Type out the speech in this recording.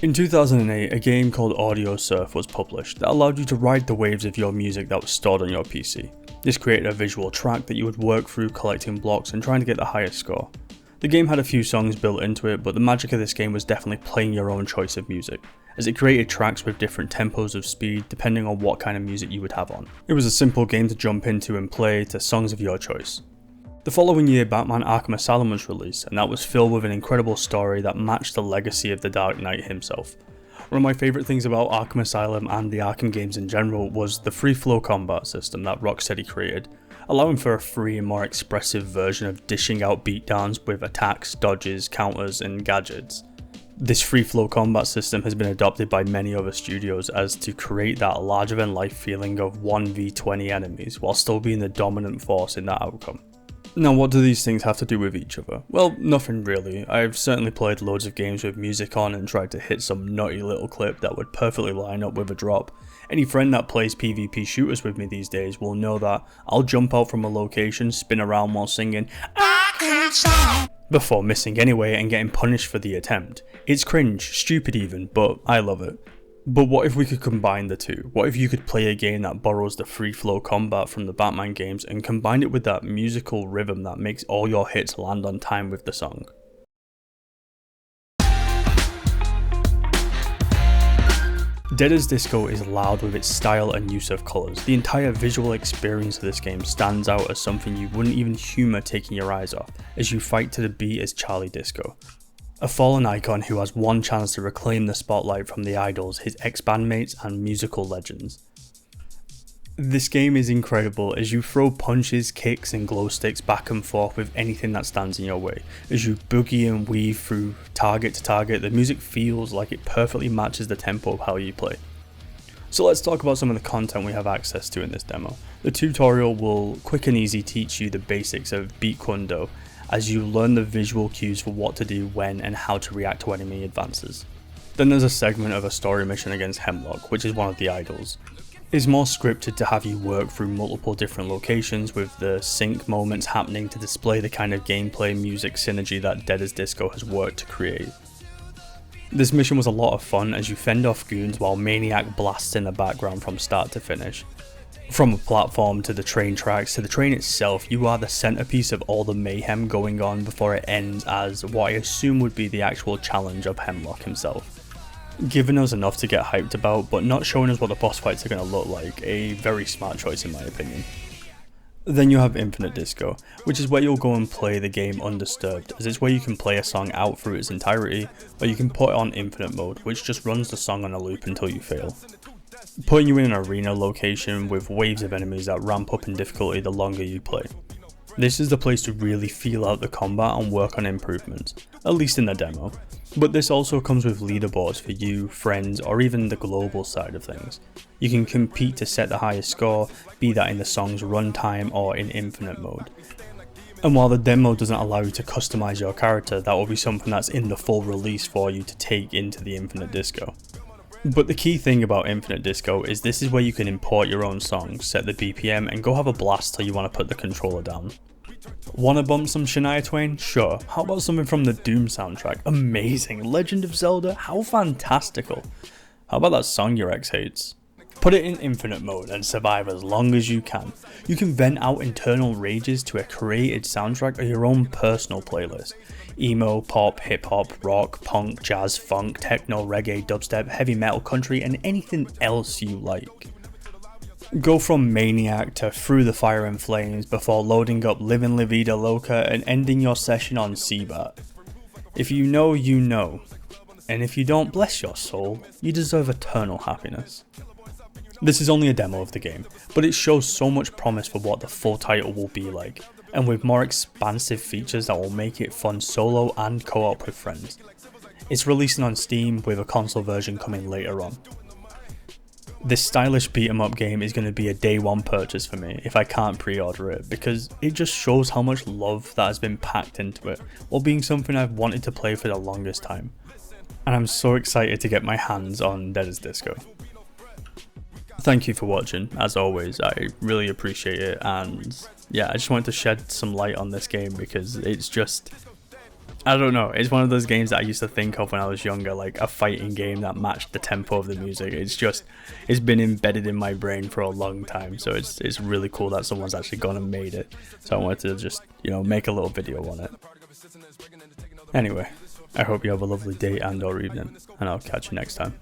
In 2008, a game called Audio Surf was published that allowed you to ride the waves of your music that was stored on your PC. This created a visual track that you would work through collecting blocks and trying to get the highest score. The game had a few songs built into it, but the magic of this game was definitely playing your own choice of music, as it created tracks with different tempos of speed depending on what kind of music you would have on. It was a simple game to jump into and play to songs of your choice. The following year, Batman Arkham Asylum was released, and that was filled with an incredible story that matched the legacy of the Dark Knight himself. One of my favourite things about Arkham Asylum and the Arkham games in general was the free flow combat system that Rocksteady created, allowing for a free and more expressive version of dishing out beatdowns with attacks, dodges, counters, and gadgets. This free flow combat system has been adopted by many other studios as to create that larger than life feeling of 1v20 enemies while still being the dominant force in that outcome. Now, what do these things have to do with each other? Well, nothing really. I've certainly played loads of games with music on and tried to hit some nutty little clip that would perfectly line up with a drop. Any friend that plays PvP shooters with me these days will know that I'll jump out from a location, spin around while singing "I can't stop" before missing anyway and getting punished for the attempt. It's cringe, stupid even, but I love it. But what if we could combine the two? What if you could play a game that borrows the free flow combat from the Batman games and combine it with that musical rhythm that makes all your hits land on time with the song? Dead as Disco is loud with its style and use of colours. The entire visual experience of this game stands out as something you wouldn't even humour taking your eyes off, as you fight to the beat as Charlie Disco, a fallen icon who has one chance to reclaim the spotlight from the idols, his ex-bandmates and musical legends. This game is incredible as you throw punches, kicks and glow sticks back and forth with anything that stands in your way. As you boogie and weave through target to target, the music feels like it perfectly matches the tempo of how you play. So let's talk about some of the content we have access to in this demo. The tutorial will quick and easy teach you the basics of Beat Kundo, as you learn the visual cues for what to do when and how to react to enemy advances. Then there's a segment of a story mission against Hemlock, which is one of the idols. It's more scripted to have you work through multiple different locations with the sync moments happening to display the kind of gameplay music synergy that Dead as Disco has worked to create. This mission was a lot of fun as you fend off goons while Maniac blasts in the background from start to finish. From a platform to the train tracks to the train itself, you are the centerpiece of all the mayhem going on before it ends as what I assume would be the actual challenge of Hemlock himself. Giving us enough to get hyped about, but not showing us what the boss fights are going to look like, a very smart choice in my opinion. Then you have Infinite Disco, which is where you'll go and play the game undisturbed, as it's where you can play a song out through its entirety, or you can put it on infinite mode, which just runs the song on a loop until you fail, putting you in an arena location with waves of enemies that ramp up in difficulty the longer you play. This is the place to really feel out the combat and work on improvements, at least in the demo. But this also comes with leaderboards for you, friends, or even the global side of things. You can compete to set the highest score, be that in the song's runtime or in infinite mode. And while the demo doesn't allow you to customize your character, that will be something that's in the full release for you to take into the Infinite Disco. But the key thing about Infinite Disco is this is where you can import your own songs, set the BPM and go have a blast till you want to put the controller down. Wanna bump some Shania Twain? Sure. How about something from the Doom soundtrack? Amazing. Legend of Zelda? How fantastical. How about that song your ex hates? Put it in infinite mode and survive as long as you can. You can vent out internal rages to a created soundtrack or your own personal playlist. Emo, pop, hip hop, rock, punk, jazz, funk, techno, reggae, dubstep, heavy metal, country and anything else you like. Go from Maniac to Through the Fire and Flames before loading up Livin' La Vida Loca and ending your session on Seabat. If you know, you know. And if you don't, bless your soul, you deserve eternal happiness. This is only a demo of the game, but it shows so much promise for what the full title will be like, and with more expansive features that will make it fun solo and co-op with friends. It's releasing on Steam with a console version coming later on. This stylish beat 'em up game is going to be a day one purchase for me if I can't pre-order it, because it just shows how much love that has been packed into it, while being something I've wanted to play for the longest time. And I'm so excited to get my hands on Dead as Disco. Thank you for watching, as always, I really appreciate it, and yeah, I just wanted to shed some light on this game because it's I don't know, it's one of those games that I used to think of when I was younger, like a fighting game that matched the tempo of the music. It's been embedded in my brain for a long time, so it's really cool that someone's actually gone and made it. So I wanted to just, make a little video on it. Anyway, I hope you have a lovely day and or evening, and I'll catch you next time.